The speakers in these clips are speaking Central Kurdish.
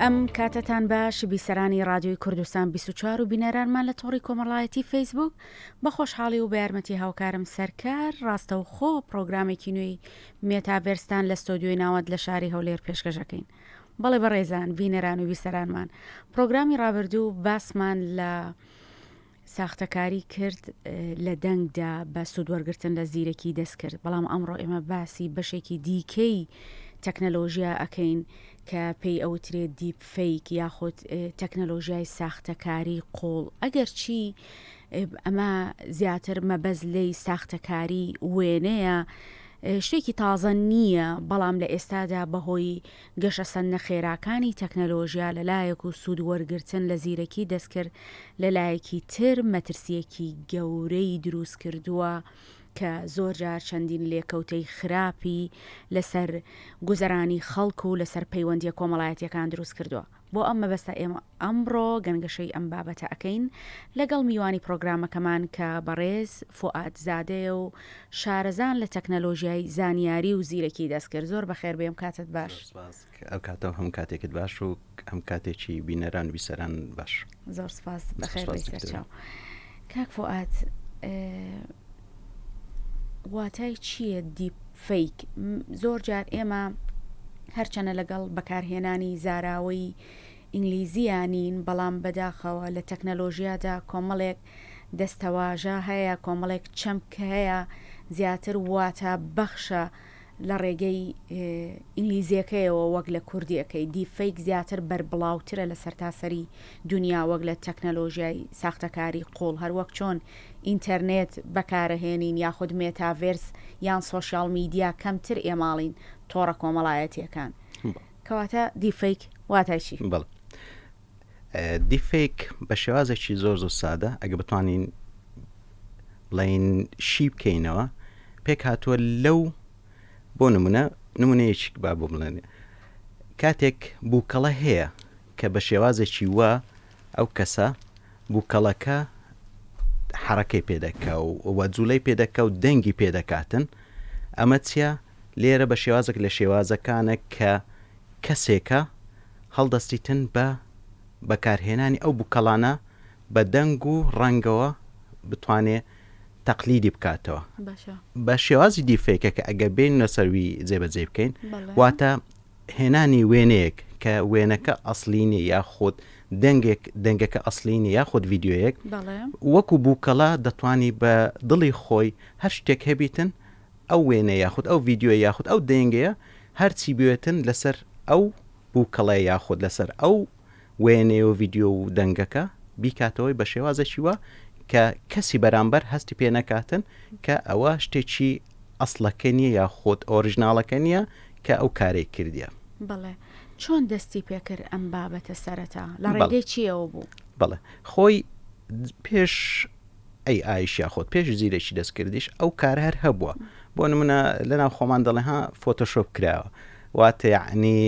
ئەم کاتتان باش بیسەرانی رادیۆی کوردستان 24 و بینەرانمان لە تۆڕی کۆمەڵایەتی فەیسبوک بە خۆشحاڵی و بە یارمەتی هاوکارم سەرکار ڕاستە و خۆ پرۆگرامێکی نوێی مێتاڤێرستان لە ستۆدیۆی ناوەند لە شاری هەولێر پێشکەشەکەین. بەڵێ بەڕێزان بینەران و بیسەرانمان پرۆگرامی ڕابردوو باسمان لە ساختەکاری کرد لە دەنگدا بە سوودوەرگرتن لە زیرەکی دەست کرد، بەڵام ئەمڕۆ ئێمە باسی بەشێکی دیکەی تەکنەلۆژیا ئەکەین کە پێی ئەوترێت دیپ فەیک یاخود تەکنەلۆژیای ساختەکاری قۆڵ. ئەگەر چی ئەمە زیاتر مەبەز لەی ساختەکاری وێنەیە، شتێکی تازە نییە، بەڵام لە ئێستادا بەهۆی گەشە سەنە خێراکانی تەکنەلۆژیا لەلایەک و سوود وەرگرتن لە زیرەکی دەستکرد لەلایەکی تر مەترسیەکی گەورەی دروست کردووە کە زۆر جار چەندین لێکەوتەی خراپی لەسەر گوزەرانی خەڵک و لەسەر پەیوەندیە کۆمەڵایەتیەکان دروست کردووە. بۆ ئەم مەبەستە ئێمە ئەمڕۆ گەنگەشەی ئەم بابەتە ئەکەین لەگەڵ میوانی پرۆگرامەکەمان کە بەڕێز فوئاد زادەیە و شارەزان لە تەکنەلۆژیای زانیاری و زیرەکی دەستکرد. زۆر بەخێر بێم، کاتت باش. ئەو کاتەوە هەم کاتێکت باش و ئەم کاتێکی بینەران و بیسەران باش. زۆر سپاس، بەخێر بێی سەرچاو. کاک فوئاد، واتای چییە دیپ فەیک؟ زۆر جار ئێمە هەرچەنە لەگەڵ بەکارهێنانی زاراوەی ئینگلیزیانین، بەڵام بەداخەوە لە تەکنەلۆژیادا کۆمەڵێک دەستەواژە هەیە، کۆمەڵێک چەمک هەیە، زیاتر واتە بەخشە لە ڕێگەی ئینگلیزیەکەیەوە وەک لە کوردیەکەی. دیپ فەیک زیاتر بەربڵاوترە لە سەرتاسەری دنیا وەک لە تەکنەلۆژیای ساختەکاری قۆڵ، هەروەک چۆن ئینتەرنێت بەکارەهێنین یاخود مێتاڤێرس یان سۆشیال میدیا کەمتر ئێماڵین تۆڕە کۆمەڵایەتیەکان. کەواتە دیپ فەیک واتای چی؟ بەڵێ، دیپ فەیک بە شێوازێکی زۆر سادە ئەگە بتوانین بڵین شی بکەینەوە پێک هاتووە لەو بۆ نمونەیەکی با بۆ بڵێن کاتێک بووکەڵە هەیە کە بە شێوازێکی وە ئەو کەسە بووکەڵەکە حرەکەی پێدەکە و وەجوولەی پێدەکە و دەنگی پێدەکاتن. ئەمە چیە؟ لێرە بە شێوازێک لە شێوازەکانە کە کەسێکە هەڵدەستیتن بە بەکارهێنانی ئەو بووکەڵانە بە دەنگ و ڕەنگەوە بتوانێ تەقلیدی بکاتەوە. بە شێوازی دیفێکە کە ئەگەر بین لەسەروی جێبەجێ بکەین واتە هێنانی وێنەیەک کە وێنەکە ئەسلینی یاخود دەنگەکە ئەسلینی یاخود ڤیددیۆیەک وەکو بووکەڵە دەتوانی بە دڵی خۆی هەر شتێک هەبیتن ئەو وێنە یاخود ئەو ڤیددیۆ یاخود ئەو دەنگەیە هەرچی بوێتن لەسەر ئەو بووکەڵە یاخود لەسەر ئەو وێنێ و ڤیددیۆ و دەنگەکە بیکاتەوەی بە شێوازەکی وە کە کەسی بەرامبەر هەستی پێ نەکاتن کە ئەوە شتێکی ئەسڵەکە نییە یاخود ئۆریژناڵەکە نییە کە ئەو کارێک کردیە. بەڵێ، چۆن دەستی پێکرد ئەم بابەتە سەرەتا؟ لە ڕێگەی چیەوە بوو؟ بەڵێ، خۆی پێش ئەی ئایش یاخۆت پێش زیرەکی دەستکردیش ئەو کار هەر هەبووە. بۆ نمونە لەناو خۆمان دەڵێ ها فۆتۆشۆپ کراوە، واتە یعنی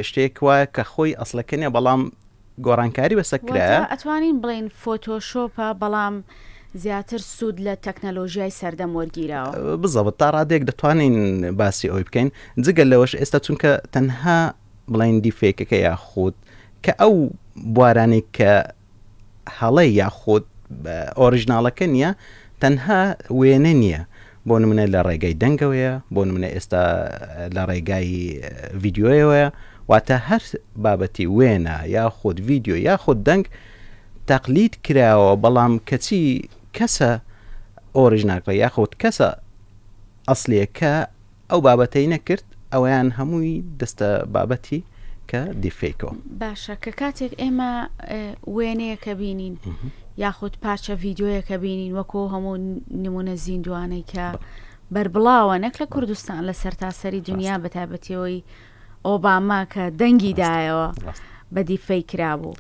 شتێک وایە کە خۆی ئەسڵەکە نیە بەڵام گۆڕانکاری بەسەر کرایە. ئەتوانین بڵێن فۆتۆشۆپە بەڵام زیاتر سوود لە تەکنەلۆژیای سەردەم وەرگیراوە. بزەوت تا ڕادێک دەتوانین باسی ئەوی بکەین. جگە لەوەش ئێستا چونکە تەنها بڵین دیفێکەکە یاخود کە ئەو بوارانی کە هەڵەی یاخود ئۆریژناڵەکە نییە، تەنها وێنە نییە. بۆ نمونە لە ڕێگای دەنگەوەیە، بۆ نمونە ئێستا لە ڕێگای ڤیددیۆیەوەیە، واتە هەر بابەتی وێنە یاخود ڤیددیۆ یاخود دەنگ تەقلید کراوە، بەڵام کەچی کەسە ئۆریژناڵە یاخود کەسە ئەسلیەکە ئەو بابەتەی نەکرد، ئەویان هەمووی دەستە بابەتی کە دیفێکەوە. باشە، کە کاتێک ئێمە وێنەیەکە بینین یاخود پارچە ڤیددیۆیەکە بینین وەکو هەموو نمونە زیندوانەی کە بەربڵاوە نەک لە کوردستان لە سەرتاسەری دنیا بەتابەتیەوەی ئۆباما کە دەنگی دایەوە بە دیفەی کرابوو.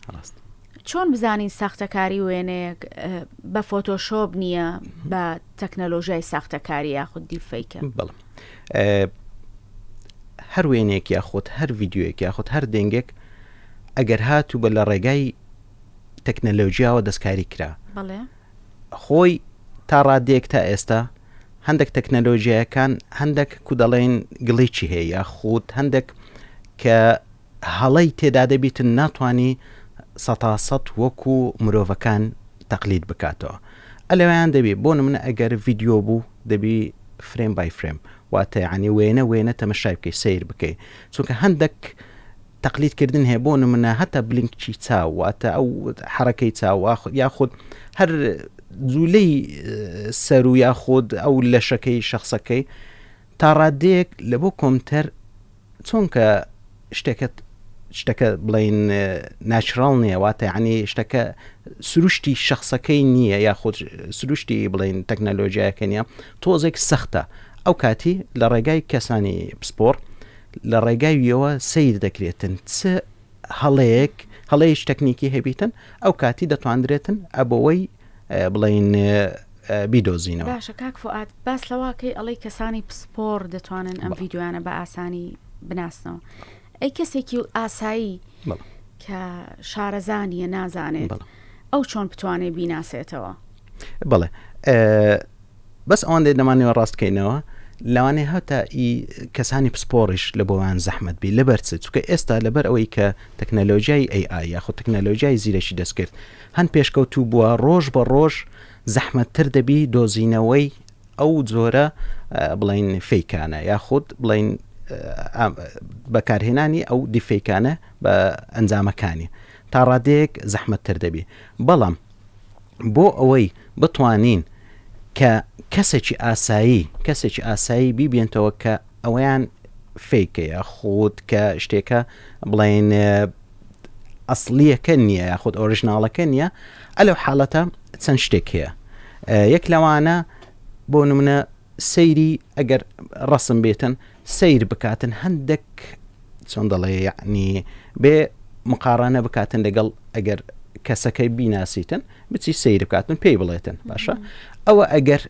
چۆن بزانین ساختەکاری وێنەیەک بە فۆتۆشۆپ نییە بە تەکنەلۆژیای ساختەکاری یاخود دیفەیکە؟ بەڵێ، هەر وێنێک یاخود هەر ڤیددیۆیەک یاخود هەر دەنگێک ئەگەر هاتوو بە لە ڕێگای تەکنەلۆژیاوە دەستکاری کرا، خۆی تا ڕادێک تا ئێستا هەندێک تەکنەلۆژیەکان هەندێک کو دەڵێن گڵیچی هەیە یاخود هەندێک کە هەڵەی تێدا دەبیتن ناتوانانی سەتاسەد وەکو مرۆڤەکان تەقلید بکاتەوە. ئەلەوەیان دەبێت بۆ نمونە ئەگەر ڤیددیۆ بوو دەبی فرێم بای فرێم واتە یعنی وێنە تەمەشای بکەی سیر بکەی چونکە هەندێک تەقلیدکردن هەیە بۆ نمونە هەتا بلینکی چاو واتە ئەو حرەکەی چاو یاخود هەر جوولەی سەر و یاخود ئەو لەشەکەی شخصەکەی تا ڕادەیەک لە بۆ کۆمتەر چونکە شتەکە بڵین ناچرال نییە واتە یعنی شتەکە سروشتی شخصەکەی نییە یاخود سروشتی بڵین تەکنەلۆژیایەکە نییە تۆزێک سەختە ئەو کاتی لە ڕێگای کەسانی پسپۆر لە ڕێگاویەوە سیر دەکرێتن چ هەڵەیەش تەکنیکی هەبیتن ئەو کاتی دەتواندرێتن ئەبەوەی بڵین بیدۆزینەوە. باشە کاک فواد باس لەواکەی ئەڵەی کەسانی پسپۆر دەتوانن ئەم ڤیددیوانە بە ئاسانی بناسنەوە. ئەی کەسێکی ئاسایی کە شارەزانیە نازانێت ئەو چۆن بتوانێت بیناسێتەوە؟ بەڵێ بەس ئەوەندەی دەمانەوە ڕاستکەینەوە لەوانەیە هەتا کەسانی پسپۆڕیش لە بۆوان زەحمەت بی لەبەرچ چونکە ئێستا لەبەر ئەوەی کە تەکنەلۆژیای AI یاخود تەکنەلۆژیای زیرەکی دەستکرد هەند پێشکەوتوو بووە ڕۆژ بە ڕۆژ زەحمەتتر دەبی دۆزینەوەی ئەو جۆرە بڵین فەیکانە یاخود بڵین بەکارهێنانی ئەو دیفەیکانە بە ئەنجامەکانی تا ڕادەیەک زەحمەتتر دەبی. بەڵام بۆ ئەوەی بتوانین کە کەسێکی ئاسایی بیبێنتەوە کە ئەوەیان فەیکەیە خۆت کە شتێکە بڵین ئەسڵیەکە نییە یاخود ئۆریژناڵەکە نییە ئەلەو حاڵەتە چەند شتێک هەیە. یەک لەوانە بۆ نمونە سەیری ئەگەر ڕەسم بێتن سیر بکاتن هەندێک چۆن دەڵێ یعنی بێ مقارانە بکاتن لەگەڵ ئەگەر کەسەکەی بیناسیتن بچی سیر بکاتن پێی بڵێتن باشە ئەوە ئەگەر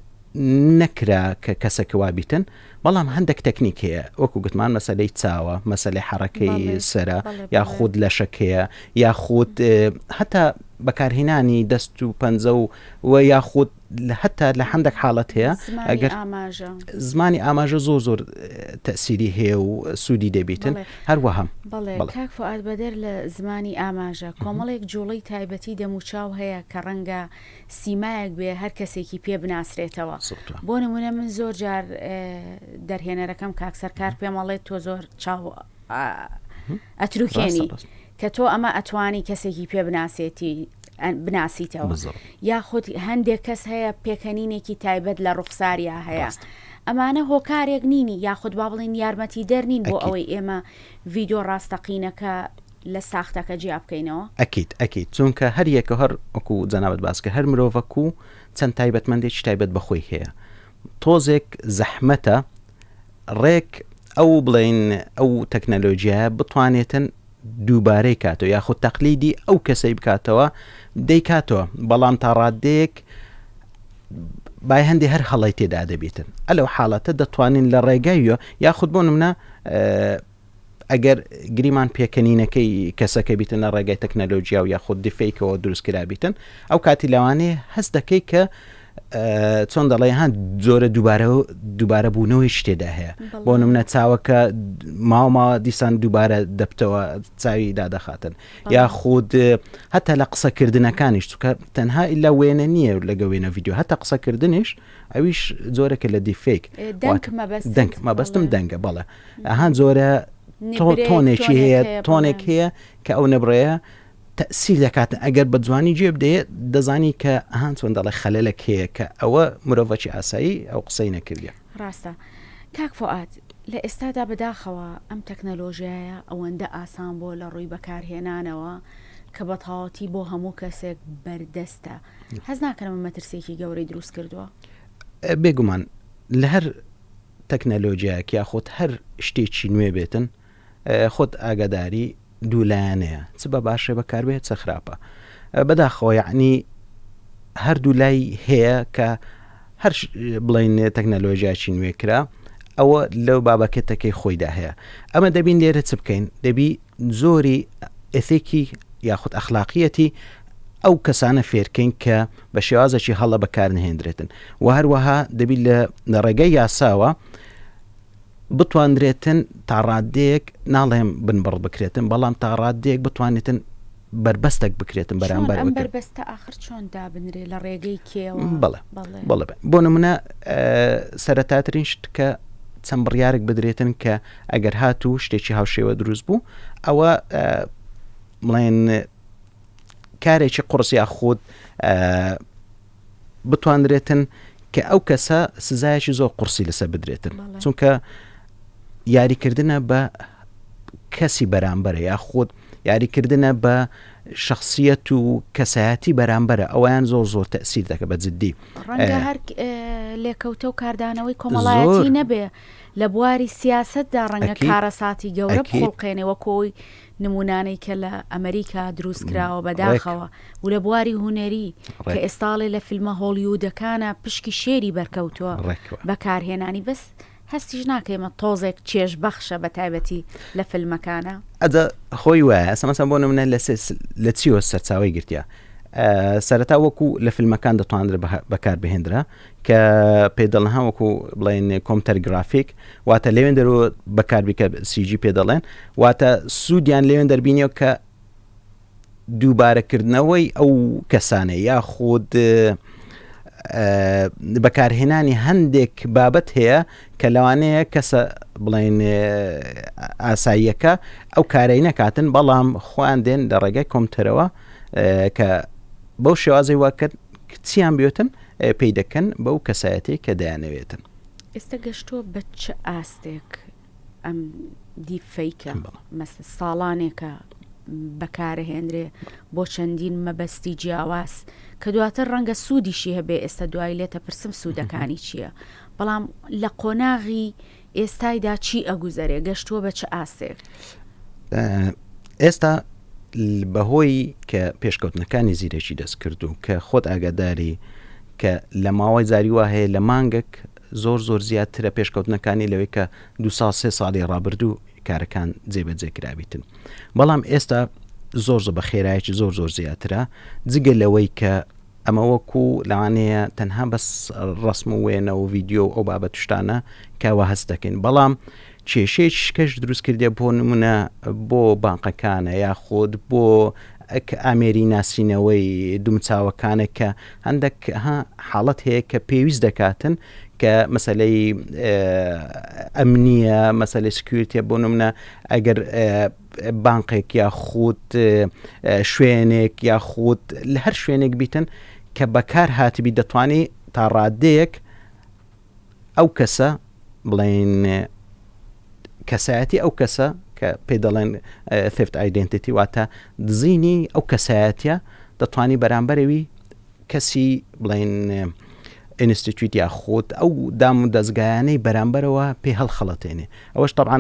نەکرا کە کەسەکە وابیتن بەڵام هەندێک تەکنیک هەیە وەکو گوتمان مەسەلەی چاوە مەسەلەی حرەکەی سەرە یاخود لەشەکەیە یاخود هەتا بەکارهێنانی دەست و پەنجە و یاخود هەتا لە هەندێک حاڵەت هەیە ئەگەر زمانی ئاماژە زۆر تەسیری هەیە و سوودی دەبیتن هەروەها. بەڵێ کاک فواد بەدەر لە زمانی ئاماژە کۆمەڵێک جوڵەی تایبەتی دەموچاو هەیە کە ڕەنگە سیمایەک بێ هەر کەسێکی پێ بناسرێتەوە. بۆ نمونە من زۆر جار دەرهێنەرەکەم کاکسەرکار پێمەڵێت تۆ زۆر چاو ئەتروکێنی کە تۆ ئەمە ئەتوانی کەسێکی پێ بناسیتەوە یاخود هەندێک کەس هەیە پێکەنینێکی تایبەت لە ڕوخساریا هەیە ئەمانە هۆکارێک نینی یاخود با بڵین یارمەتی دەرنین بۆ ئەوەی ئێمە ڤیدۆ ڕاستەقینەکە لە ساختەکە جیا بکەینەوە. ئەکید چونکە هەر یەکە هەر وەکو جەنابەت باسکە هەر مرۆڤەک و چەند تایبەتمەندێکی تایبەت بەخۆی هەیە تۆزێک زەحمەتە ڕێک ئەو بڵین ئەو تەکنەلۆژیایە بتوانێتن دووبارەی کاتەوە یاخود تەقلیدی ئەو کەسەی بکاتەوە دەیکاتەوە بەڵام تا ڕادەیەک بای هەندێک هەر هەڵی تێدا دەبێتن ئەلەو حاڵەتە دەتوانین لە ڕێگاییە یاخود بۆ نمونە ئەگەر گریمان پێکەنینەکەی کەسەکە بیتن لە ڕێگای تەکنەلۆژیا و یاخود دیفەیکەوە دروستکرا بیتن ئەو کاتی لەوانەیە هەست دەکەی کە چۆن دەڵێ هەند جۆرە دووبارە بوونەوەی شتێدا هەیە بۆ نمونە چاوەکە ماوەما دیسان دووبارە دەبتەوە چاوی دادەخاتن یاخود هەتا لە قسەکردنەکانیش چونکە تەنها ئیلا وێنە نییە لەگە وێنە ڤیدیۆ هەتا قسەکردنیش ئەویش زۆرەکە لە دیفێک دەنگ مەبەستم دەنگە بەڵێ ئەهان زۆرە تۆنێکی هەیە تۆنێک هەیە کە ئەو نەبڕەیە تەسیل دەکاتن ئەگەر بە جوانی گوێ بدەیە دەزانی کە ئەهان چۆن دەڵێ خەلەلێک هەیە کە ئەوە مرۆڤەکی ئاسایی ئەو قسەی نەکردە. ڕاستە کاک فواد لە ئێستادا بەداخەوە ئەم تەکنەلۆژیایە ئەوەندە ئاسان بۆ لە ڕووی بەکارهێنانەوە کە بە تەواوەتی بۆ هەموو کەسێک بەردەستە هەز ناکەم مەترسێکی گەورەی دروست کردووە. بێگومان لە هەر تەکنەلۆژیایەک یاخۆت هەر شتێکی نوێ بێتن خۆت ئاگاداری دوولایانەیە چ بە باشێ بەکاربێت چە خراپە بەداخەوە یعنی هەردوو لای هەیە کە هەر بڵین تەکنەلۆژیاکی نوێکرا ئەوە لەو بابەکەتەکەی خۆیدا هەیە ئەمە دەبین لێرە چ بکەین دەبی زۆری ئەثێکی یاخود ئەخلاقیەتی ئەو کەسانە فێرکەین کە بە شێوازێکی هەڵە بەکار نهێنرێتن و هەروەها دەبی لە ڕێگەی یاساوە بتوانرێتن تا ڕادەیەک ناڵێم بنبڕ بکرێتن بەڵام تا ڕادەیەک بتوانێتن بربەستێک بکرێتن بەرامبەر ئەم بربەستە ئاخر چۆن دابنرێ لە ڕێگەی کێوە؟ بەڵێ بۆ نمونە سەرەتاترین شت کە چەند بڕیارێک بدرێتن کە ئەگەر هاتوو شتێکی هاوشێوە دروست بوو ئەوە بڵێن کارێکی قورس یاخود بتوانرێتن کە ئەو کەسە سزایەکی زۆر قورسی لەسەر بدرێتن چونکە یاریکردنە بە کەسی بەرامبەرە یاخود یاریکردنە بە شخصیەت و کەسایەتی بەرامبەرە ئەویان زۆر زۆر تەسیر دەکە بە جددی ڕەنگە هەر لێکەوتە و کاردانەوەی کۆمەڵایەتی نەبێ لە بواری سیاسەتدا ڕەنگە کارەساتی گەورە بخڵقێنەوە کۆی نمونانەی کە لە ئەمریکا دروست کراوە بەداخەوە و لە بواری هوەری کە ئێستاڵێ لە فیلمە هۆلیوودەکانە پشکی شێری بەرکەوتووە بەکارهێنانی بەس هەستیش ناکەیمە تۆزێک چێژ بەخشە بە تایبەتی لە فیلمەکانە ئەدە خۆی وایە سەمەسە بۆ نمونە لە چیوە سەرچاوی گرتیا سەرەتا وەکو لە فیلمەکان دەتوانرێت بەکار بهێنرا کە پێدەڵها وەکو بڵێن کۆمپیوتەر گرافیک واتە لێوێن دەرەوە بەکاربیکە CG پێدەڵێن واتە سوودیان لێوێن دەربینیەوە کە دووبارەکردنەوەی ئەو کەسانە یاخود بەکارهێنانی هەندێک بابەت هەیە کە لەوانەیە کەسە بڵێن ئاساییەکە ئەو کارەی نەکاتن بەڵام خۆیان دێن لە ڕێگەی کۆمپیوتەرەوە کە بەو شێوازەی واکرد چیان بێتن پێی دەکەن بەو کەسایەتی کە دەیانەوێتن. ئێستا گەشتووە بە چ ئاستێک ئەم دیفەیکە مەسە ساڵانێکە بەکارهێنرێ بۆ چەندین مەبەستی جیاواز کە دواتر ڕەنگە سوودیشی هەبێ ئێستا دوای لێتە پرسم سوودەکانی چییە بەڵام لە قۆناغی ئێستایدا چی ئەگوزەرێ گەشتووە بە چ ئاستێک؟ ئێستا بەهۆی کە پێشکەوتنەکانی زیرەکی دەست کردو کە خۆت ئاگاداری کە لە ماوەی زاری وا هەیە لە مانگێک زۆر زیاترە پێشکەوتنەکانی لەوەی کە 2 ساڵ 3 ساڵی ڕابردوو کارەکان جێبەجێکرابیتن بەڵام ئێستا زۆر بە خێرایکی زۆر زیاترە جگە لەوەی کە ئەمە وەکو لەوانەیە تەنها بەس ڕسم و وێنە و ڤیددیۆ ئەو بابەت شتانە کەوە هەست دەکەین بەڵام کێشەیەکی کەش دروست کردێ بۆ نمونە بۆ بانقەکانە یاخود بۆ ئامێری ناسینەوەی دومچاوەکانە کە هەندێک حاڵەت هەیە کە پێویست دەکاتن کە مەسەلەی ئەمنیە مەسەلەی سکیوریتیە بۆ نمونە ئەگەر بانقێک یاخود شوێنێک یاخود لە هەر شوێنێک بیتن کە بەکار هاتبی دەتوانی تا ڕادەیەک ئەو کەسە بڵێن کەسایەتی ئەو کەسە کە پێ دەڵێن theft identity واتە دزینی ئەو کەسایەتیە دەتوانی بەرامبەرەوی کەسی بڵێن ئینستیتویت یاخود ئەو دام و دەستگایانەی بەرامبەرەوە پێ هەڵخەڵەتێنێ ئەوەش طبعاً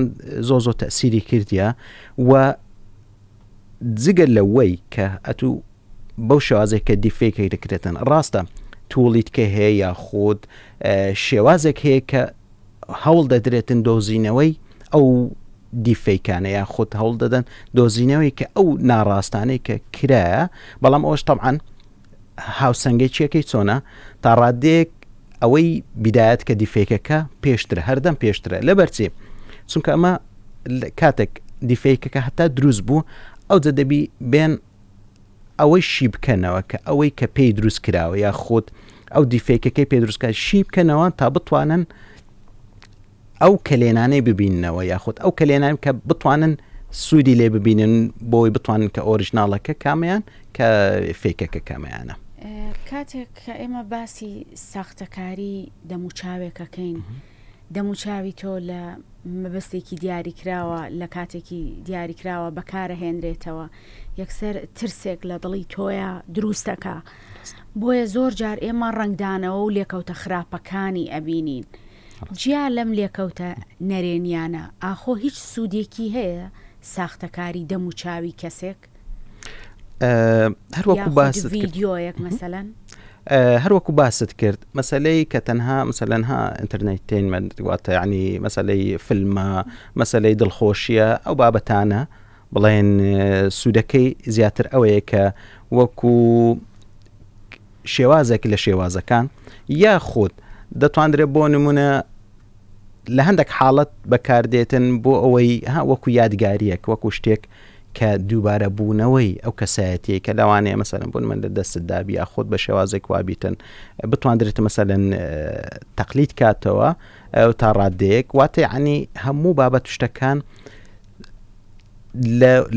زۆر تەسیری کردیە و جگە لەوەی کە ئەتوو بەو شێوازێک کە دیفێکێک دەکرێتن ڕاستە توڵیت کە هەیە یاخود شێوازێک هەیە کە هەوڵ دەدرێتن دۆزینەوەی ئەو دیفەیکانە یاخود هەوڵ دەدەن دۆزینەوەی کە ئەو ناڕاستانەی کە کرایە بەڵام ئەوش طبعاً هاوسەنگێکیەکەی چۆنە تا ڕادەیەک ئەوەی بیدایەت کە دیفێکەکە پێشترە هەردەم پێشترە لەبەرچێ چونکە ئەمە کاتێک دیفێکەکە هەتا دروست بوو ئەو جە دەبی بێن ئەوەی شی بکەنەوە کە ئەوەی کە پێی دروست کراوە یا خۆت ئەو دیفێکەکەی پێ دروستکە شی بکەنەوە تا بتوانن ئەو کلێنانەی ببیننەوە یاخود ئەو کلێنان کە بتوانن سوودی لێ ببینن بۆی بتوانن کە ئۆریژناڵەکە کامیان کە فێکەکە کامیانە. کاتێک کە ئێمە باسی ساختەکاری دەموچاوێکەکەین دەموچاوی تۆ لە مەبەستێکی دیاریکراوە لە کاتێکی دیاریکراوە بەکارە هێنرێتەوە یەکسەر ترسێک لە دڵی تۆیە دروستەکە بۆیە زۆر جار ئێمە ڕنگدانەوە و لێکەوتە خراپەکانی ئەبینین جیا لەم لێکەوتە نەرێنیانە ئاخۆ هیچ سوودێکی هەیە ساختەکاری دەموچاوی کەسێک هەروەکو باست ڤیدیۆیەک مەسەلەن هەروەکو باست کرد مەسەلەی کە تەنها مەسەلەنها ئینتەرنێتینمەنت واتە یعنی مەسەلەی فیلمە مەسەلەی دڵخۆشیە ئەو بابەتانە بڵێن سوودەکەی زیاتر ئەوەیە کە وەکو شێوازێک لە شێوازەکان یا خۆت دەتوانرێت بۆ نمونە لە هەندێک حاڵەت بەکاردێتن بۆ ئەوەی وەکو یادگاریەک وەکو شتێک کە دووبارە بوونەوەی ئەو کەسایەتی کە لەوانەیە مەسەلەن بوون من لە دەستدابی خۆت بە شێوازێک وابیتن بتواندرێت مەسەلەن تەقلید کاتەوە ئەو تا ڕادەیەک واتە یعنی هەموو بابەت شتەکان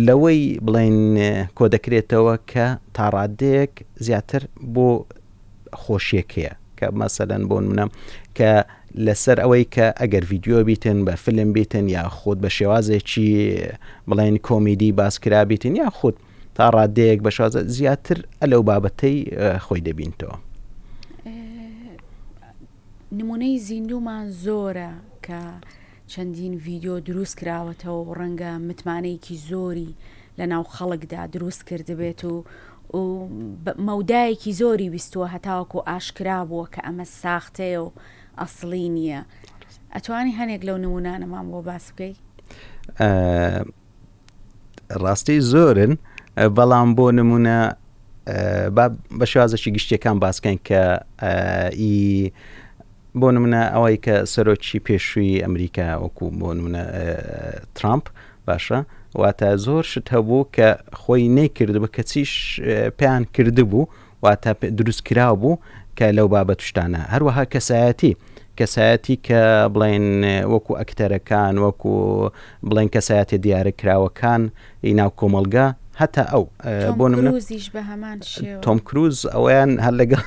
لەوەی بڵێن کۆ دەکرێتەوە کە تا ڕادەیەک زیاتر بۆ خۆشیەکەیە کە مەسەلەن بۆ منە کە لەسەر ئەوەی کە ئەگەر ڤیددیۆ بیتن بە فلم بیتن یا خۆت بە شێوازێکی بڵێن کۆمیدی باسکرا بیتن یا خۆت تا ڕادەیەک بە شێوازە زیاتر ئەلەو بابەتەی خۆی دەبینتەوە. نمونەی زیندومان زۆرە کە چەندین ڤیددیۆ دروست کراوەتەوە و ڕەنگە متمانەیەکی زۆری لە ناو خەڵکدا دروست کردبێت و مەودایەکی زۆری ویستووە هەتاوەکو ئاشکرا بووە کە ئەمە ساختەیە و ئەسڵی نییە. ئەتوانی هەنێک لەو نمونانەمان بۆ باس بکەی؟ ڕاستی زۆرن بەڵام بۆ نمونە بە شێوازێکی گشتیەکان باسکەین کە بۆ نمونە ئەوەی کە سەرۆکی پێشووی ئەمریکا وەکو بۆ نمونە ترامپ باشە واتە زۆر شت هەبوو کە خۆی نەیکردبوو کە چیش پێیان کردبوو واتە دروست کراو بوو کە لەو بابەت شتانە هەروەها کەسایەتی کە بڵێن وەکو ئەکتەرەکان وەکو بڵێن کەسایەتی دیارەکراوەکان ناو کۆمەلگا هەتا ئەو بۆ نمونە تۆم کروز ئەویان هەر لەگەڵ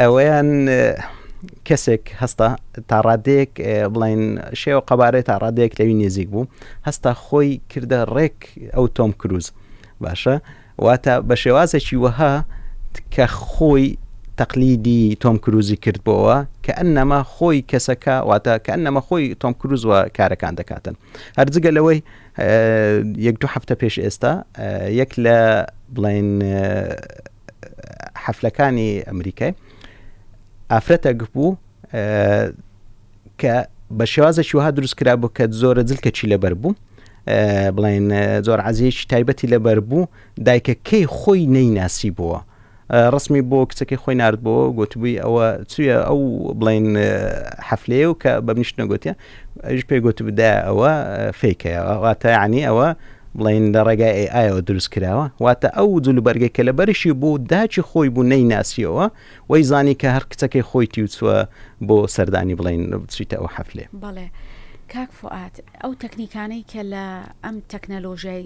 ئەویان کەسێک هەستا تا ڕادەیەک بڵێن شێوە قەبارەی تا ڕادەیەک لەوی نێزیک بوو هەستا خۆی کردە ڕێک ئەو تۆم کروز باشە واتە بە شێوازێکی وەها کە خۆی تەقلیدی تۆم کروزی کردبەوە کە ئەنەما خۆی کەسەکە واتە کە ئەنەما خۆی تۆم کروزوە کارەکان دەکاتن هەرجگە لەوەی 1-2 هەفتە پێش ئێستا یەک لە بڵێن حەفلەکانی ئەمریکای ئافرەتێک بوو کە بە شێوازێکی وها دروست کرا بوو کە زۆرە جلکەچی لەبەر بوو بڵێن زۆر عەزیزی تایبەتی لەبەر بوو دایکەکەی خۆی نەیناسی بووە ڕسمی بۆ کچەکەی خۆی ناردبەوە گوتبووی ئەوە چویە ئەو بڵێن حەفلەیە و کە بەمنیشت نەگوتیە ئەوش پێی گوت بدا ئەوە فێکەیە واتە یعنی ئەوە بڵێن لە ڕێگای ئایەوە دروست کراوە واتە ئەو جلوبەرگەی کە لەبەرشی بوو داچی خۆی بوو نەیناسیەوە وەی زانی کە هەر کچەکەی خۆیتی وچووە بۆ سەردانی بڵێن بچیتە ئەو حەفلێ. بەڵێ کاک فواد ئەو تەکنیکانەی کە لە ئەم تەکنەلۆژیای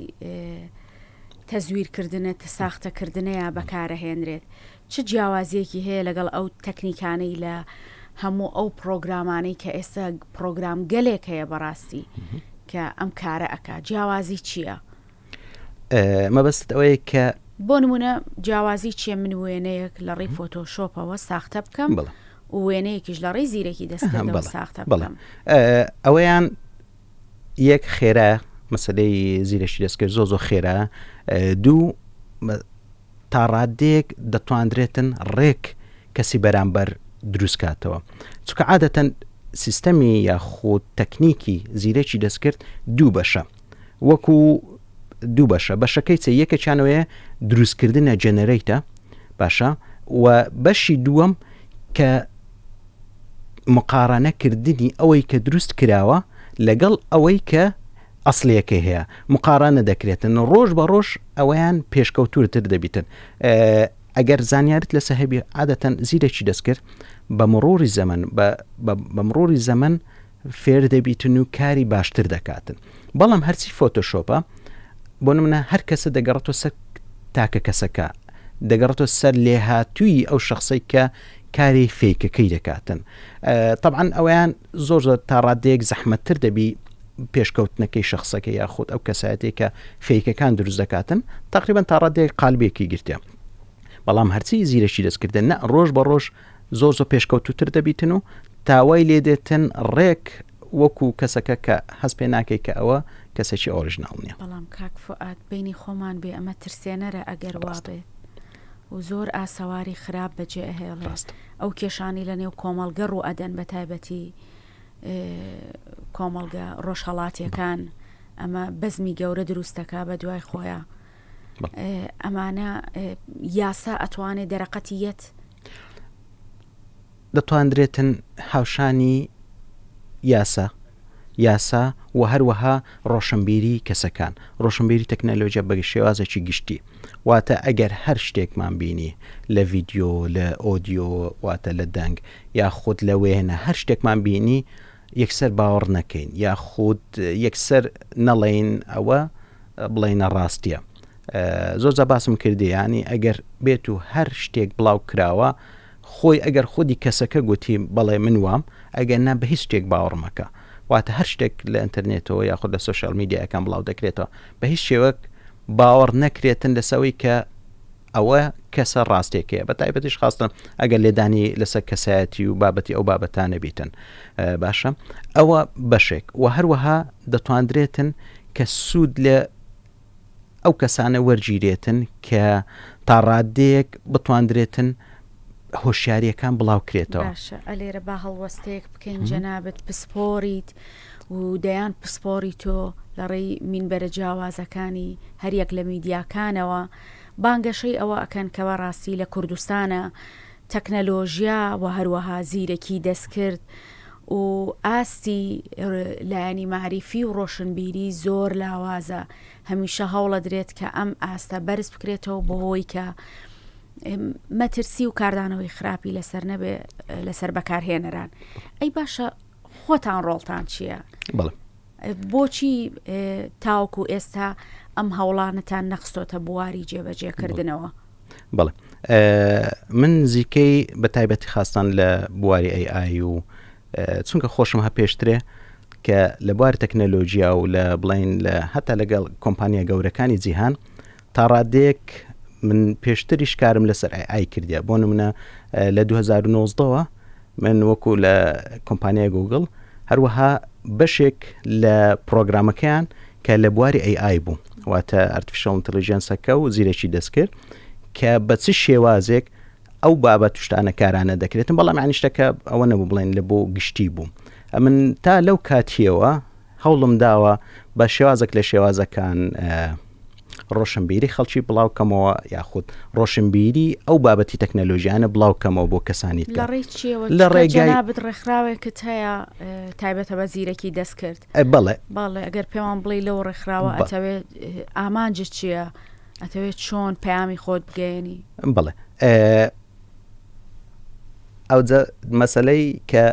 تەزویرکردنە ساختەکردنەیە بەکارەهێنرێت چ جیاوازیەکی هەیە لەگەڵ ئەو تەکنیکانەی لە هەموو ئەو پرۆگرامانەی کە ئێستا پرۆگرام گەلێک هەیە بەڕاستی کە ئەم کارە ئەکا جیاوازی چییە؟ مەبەست ئەوەیە کە بۆ نمونە جیاوازی چیە من وێنەیەک لە ڕێی فۆتۆشۆپەوە ساختە بکەم و وێنەیەکیش لە ڕێی زیرەکی دەستکردنەوە ساختە بکەم ئەوەیان یەک خێرا مەسەلەی زیرەشی دەستکرد زۆ خێرا دوو تا ڕادەیەک دەتواندرێتن ڕێک کەسی بەرامبەر دروستکاتەوە چونکە عادەتەن سیستەمی یاخۆ تەکنیکی زیرەکی دەستکرد دوو بەشە وەکو دوو بەشە بەشەکەی چ یەکەچانەوەیە دروستکردنە جەنەرەیتە باشە و بەشی دووەم کە مقارانەکردنی ئەوەی کە دروست کراوە لەگەڵ ئەوەی کە ئەسڵیەکە هەیە مقارانە دەکرێتن ڕۆژ بە ڕۆژ ئەوەیان پێشکەوتورتر دەبیتن ئەگەر زانیارت لەسە هەبی عادەتەن زیرەکی دەستکرد بە مڕۆری زەمن بە مڕۆری زەمن فێر دەبیتن و کاری باشتر دەکاتن بەڵام هەرچی فۆتۆشۆپە بۆ نمونە هەر کەسە دەگەڕێتەوە سەر تاکە کەسەکە دەگەڕێتەوە سەر لێهاتووی ئەو شخصی کە کاری فێکەکەی دەکاتن طبعا ئەویان زۆر تا ڕادەیەک زەحمەتتر دەبی پێشکەوتنەکەی شخصەکە یاخود ئەو کەسایەتێک کە فێکەکان دروست دەکاتن تقریبا تا ڕادەیەک قالبێکی گرتە بەڵام هەرچی زیرەشی دەستکردن نە ڕۆژ بە ڕۆژ زۆر پێشکەوتوتر دەبیتن و تاوای لێدێتن ڕێک وەکو کەسەکە کە هەست پێ ناکەی کە ئەوە کەسێکی ئۆریژناڵ نییە. بەڵام کاک فواد بینی خۆمان بێ ئەمە ترسێنەرە ئەگەر وابێت و زۆر ئاسەواری خراپ بەجێ هێڵێ ئەو کێشانی لە نێو کۆمەڵگە ڕوو ئەدەن بە تایبەتی کۆمەڵگە ڕۆژهەڵاتیەکان ئەمە بەزمی گەورە دروستەکە بە دوای خۆیان ئەمانە یاسا ئەتوانێت دەرەقەتیەت دەتواندرێتن هاوشانی یاسا و هەروەها ڕۆشنبیری کەسەکان ڕۆشنبیری تەکنەلۆژیا بە شێوازێکی گشتی واتە ئەگەر هەر شتێکمان بینی لە ڤیدیۆ لە ئۆدیۆ واتە لە دەنگ یاخود لە وێنە هەر شتێکمان بینی یەکسەر باوەڕ نەکەین یاخود یەکسەر نەڵێین ئەوە بڵێنە ڕاستیە زۆر باسم کردی ینی ئەگەر بێت و هەر شتێک بڵاو کراوە خۆی ئەگەر خودی کەسەکە گوتی بەڵێ من وام ئەگەر نا بە هیچ شتێک باوەڕ مەکە واتە هەر شتێک لە ئینتەرنێتەوە یاخود لە سوشال میدیاەکان بڵاو دەکرێتەوە بە هیچ شێوەک باوەڕ نەکرێتن لەسەوەی کە ئەوە کەسە ڕاستێکەیە بە تایبەتیش خاستن ئەگەر لێدانی لەسەر کەسایەتی و بابەتی ئەو بابەتانە بیتن باشە ئەوە بەشێک و هەروەها دەتواندرێتن کە سوود لە ئەو کەسانە وەرگیرێتن کە تا ڕادەیەک بتواندرێتن هۆشیاریەکان بڵاو کرێتەوە باشە ئەلێرە با هەڵوەستەیەک بکەین جەنابەت پسپۆریت و دەیان پسپۆری تۆ لە ڕێی مینبەرە جیاوازەکانی هەریەک لە میدیاکانەوە بانگەشەی ئەوە ئەکەن کەوە ڕاستی لە کوردستانە تەکنەلۆژیا و هەروەها زیرەکی دەستکرد و ئاستی لایەنی معریفی و ڕۆشنبیری زۆر لاوازە هەمیشە هەوڵە درێت کە ئەم ئاستە بەرز بکرێتەوە بەهۆی کە مەترسی و کاردانەوەی خراپی لەسەر نەبێ لەسەر بەکارهێنەران ئەی باشە خۆتان ڕۆڵتان چییە؟ بۆچی تاوکو ئێستا ئەم هەوڵانتان نەخستۆتە بواری جێبەجێکردنەوە؟ بەڵێ من زیکەی بە تایبەتی خاستان لە بواری AI و چونکە خۆشم هە پێشترێ کە لە بواری تەکنەلۆژیا و لە بڵین لە هەتا لەگەڵ کۆمپانیا گەورەکانی جیهان تا ڕادێک من پێشتریش کارم لەسەر AI کردیە بۆ نمونە لە 2019ەوە من وەکو لە کۆمپانیای گوگل هەروەها بەشێک لە پرۆگرامەکەیان کە لە بواری AI بوو واتە ئارتیفیشەڵ ئینتەلیجەنسەکە و زیرەکی دەستکرد کە بە چ شێوازێک ئەو بابەت شتانە کارانە دەکرێتن بەڵام یعنی شتەکە ئەوە نەبوو بڵێن لە بۆ گشتی بوو من تا لەو کاتیەوە هەوڵم داوە بە شێوازێک لە شێوازەکان ڕۆشنبیری خەڵکی بڵاوکەمەوە یاخود ڕۆشنبیری ئەو بابەتی تەکنەلۆژیانە بڵاوکەمەوە بۆ کەسانی لە ڕێی چیەوە لە ڕێگای ڕێکخراوێکت هەیە تایبەتە بە زیرەکی دەستکرد بەڵێ ئەگەر پێوان بڵێ لەو ڕێکخراوە ئەتەوێت ئامانجت چییە؟ ئەتەوێت چۆن پەیامی خۆت بگەێنی؟ بڵێ ئەو مەسەلەی کە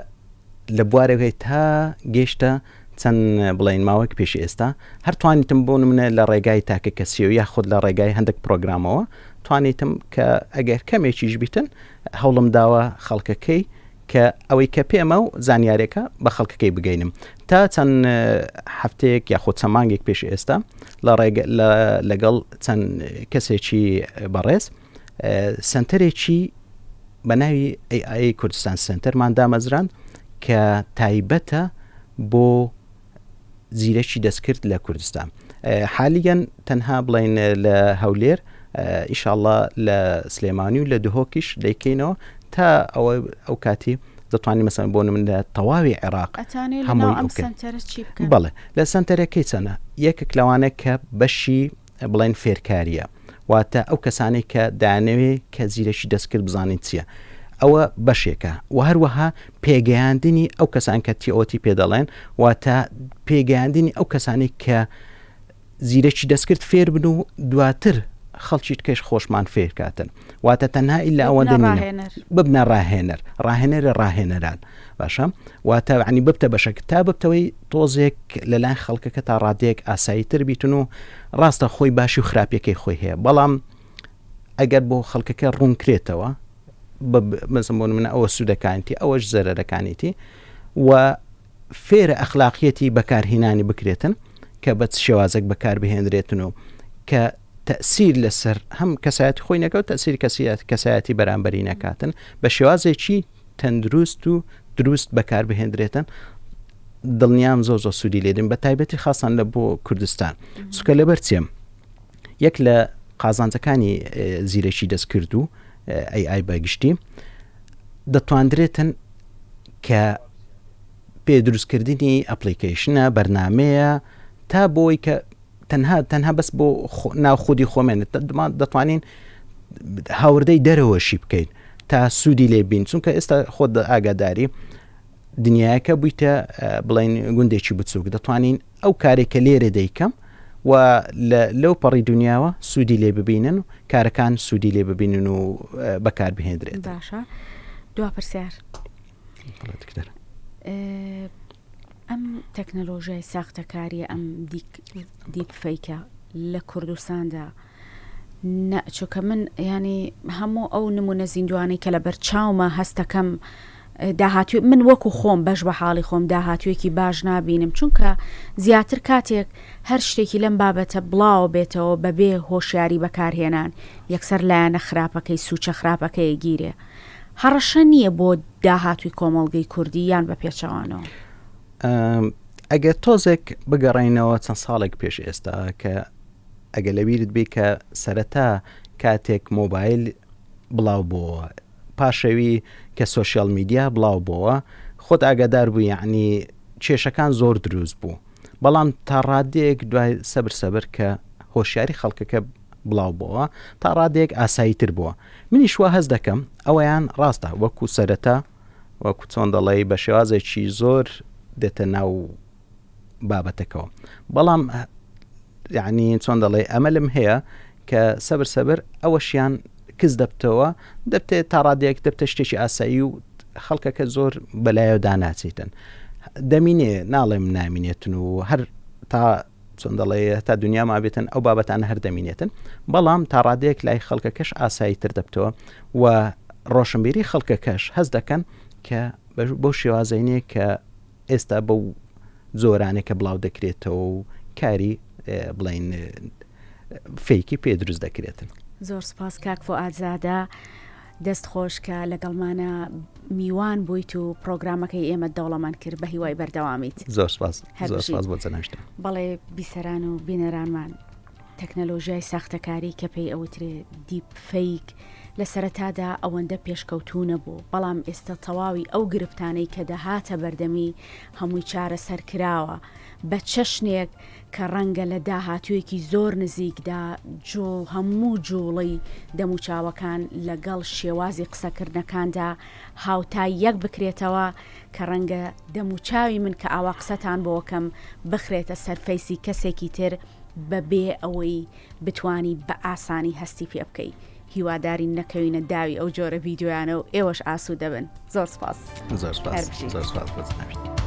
لە بوارەکەی تا گەیشتە چەند بڵین ماوەیەک پێشی ئێستا هەر توانیتم بۆ نمونە لە ڕێگای تاکە کەسیەوە یاخود لە ڕێگای هەندێک پرۆگرامەوە توانیتم کە ئەگەر کەمێکیش بیتن هەوڵم داوە خەڵکەکەی کە ئەوەی کە پێمە و زانیارێکە بە خەڵکەکەی بگەینم تا چەند هەفتەیەک یاخود چەند مانگێک پێش ئێستا لەگەڵ چەند کەسێکی بەڕێز سنتەرێکی بە ناوی AI کوردستان سنتەرمان دامەزران کە تایبەتە بۆ زیرەکی دەستکرد لە کوردستان حالیان تەنها بڵین لە هەولێر ئیشاءالله لە سلێمانی و لە دهۆکیش دەیکەینەوە تا ئەو کاتی دەتوانین مەسەن بۆ من لە تەواوی عێراق بەڵێ لە سنتەرەکەی چەنە یەکێک لەوانە کە بەشی بڵین فێرکاریە واتە ئەو کەسانێک کە دانەوێ کە زیرەکی دەستکرد بزانین چییە ئەوە بەشێکە و هەروەها پێگەیاندنی ئەو کەسان کە تیئۆتی پێدەڵێن واتە پێگەیاندنی ئەو کەسانێک کە زیرەکی دەستکرد فێر بن و دواتر خەڵکی تکەش خۆشمان فێر کاتن واتە تەنها ئیلا ئەوەندە ببنە ڕاهێنەرە ڕاهێنەران باشە واتە عنی ببتە بەشەکە تا ببتەوەی تۆزێک لەلایەن خەڵکەکە تا ڕادێک ئاساییتر بیتن و ڕاستە خۆی باشی و خراپەکەی خۆی هەیە بەڵام ئەگەر بۆ خەڵکەکە ڕوونکرێتەوە مەزمون منە ئەوە سوودەکانیتی ئەوەش زەرەرەکانیتی و فێرە ئەخلاقیەتی بەکارهێنانی بکرێتن کە بە شێوازێک بەکار بهێنرێتن و کە تەسیر لەسەر هەم کەسایەتی خۆی نەکەوت تەسیری کەسایەتی بەرامبەری نەکاتن بە شێوازێکی تەندروست و دروست بەکار بهێنرێتن دڵنیام زۆر سوودی لێدن بە تایبەتی خاصان لە بۆ کوردستان چونکە لەبەر چێم یەک لە قازانجەکانی زیرەکی دەستکرد و AI بەگشتی دەتواندرێتن کە پێ دروستکردنی ئەپلیکیشنە بەرنامەیە تا بۆی کە تەنها بەس بۆ ناو خودی خۆمێنێت دەتوانین هاوردەی دەرەوەشی بکەین تا سوودی لێ بین چونکە ئێستا خۆت ئاگاداری دنیاەکە بوویتە بڵین گوندێکی بچووک دەتوانین ئەو کارێکە لێرە دەیکەم و لەو پەڕی دنیاوە سوودی لێ ببینن و کارەکان سوودی لێ ببینن و بەکار بهێنرێت. باشە دوا پرسیار ئەم تەکنەلۆژیای ساختەکاریە ئەم دیپ فەیکە لە کوردستاندا چۆکە من ینی هەموو ئەو نمونە زیندوانەی کە لە بەرچاومە هەستەکەم داهاتوی من وەکو خۆم بەش بە حاڵی خۆم داهاتوویەکی باش نبینم چونکە زیاتر کاتێک هەر شتێکی لەم بابەتە بڵاو بێتەوە بەبێ هۆشیاری بەکارهێنان یەکسەر لایەنە خراپەکەی سوچە خراپەکەی گیرێ هەڕەشە نییە بۆ داهاتوی کۆمەڵگەی کوردی یان بە پێچەوانەوە. ئەگە تۆزێک بگەڕێنەوە چەند ساڵێک پێش ئێستا کە ئەگە لەبیرت بێ کە سەرەتا کاتێک مۆبایل بڵاو بووە پاشەوی کە سۆشیال میدیا بڵاو بووە خۆت ئاگادار بوو یعنی کێشەکان زۆر دروست بوو بەڵام تا ڕادێک دوای سەبر کە هۆشیاری خەڵکەکە بڵاو بووە تا ڕادێک ئاساییتر بووە منیش وا هەز دەکەم ئەوەیان ڕاستە وەکو سەرەتا وەکو چۆن دەڵێ بە شێوازێکی زۆر دێتە ناو بابەتەکەەوە بەڵام یعنی چۆن دەڵێ ئەمەلم هەیە کە سەبر ئەوەشیان کەس دەبتەوە دەبتێت تا ڕادێک دەبتە شتێکی ئاسایی و خەڵکەکە زۆر بەلایەوە داناچیتن دەمینێ ناڵێم نامینێتن و هەر تا چۆن دەڵێ تا دنیا ما بێتن ئەو بابەتانە هەر دەمینێتن بەڵام تا ڕادێک لای خەڵکەکەش ئاساییتر دەبتەوە و ڕۆشنبیری خەڵکەکەش هەز دەکەن کە بۆ شێوازینەیە کە ئێستا بەو زۆرانێک کە بڵاو دەکرێتەوە و کاری بڵین فەیکی پێ دروست دەکرێتن. زۆر سپاس کاک فوئادزادە دەست خۆش کە لەگەڵمانە میوان بوویت و پرۆگرامەکەی ئێمە دەوڵەمەند کرد بە هیوای بەردەوامیت. زۆر سپاس بۆ جەناشتن. بەڵێ بیسەران و بینەرانمان تەکنەلۆژیای ساختەکاری کە پێی ئەوترێ دیپ فەیک لە سەرەتادا ئەوەندە پێشکەوتوو نەبوو بەڵام ئێستا تەواوی ئەو گرفتانەی کە دەهاتە بەردەمی هەمووی چارە سەرکراوە بە چەشنێک کە ڕەنگە لە داهاتوویەکی زۆر نزیکدا جوڵ هەموو جوڵی دەموچاوەکان لەگەڵ شێوازی قسەکردنەکاندا هاوتای یەک بکرێتەوە کە ڕەنگە دەموچاوی من کە ئاوا قسەتان بۆکەم بخرێتە سەرفەیسی کەسێکی تر بەبێ ئەوەی بتانی بە ئاسانی هەستی پێ بکەی. هیواداری نەکەوینە داوی ئەو جۆرە ڤیددیۆیانە و ئێوەش ئاسوودە بن. زۆر سپاس. زۆر سپاس.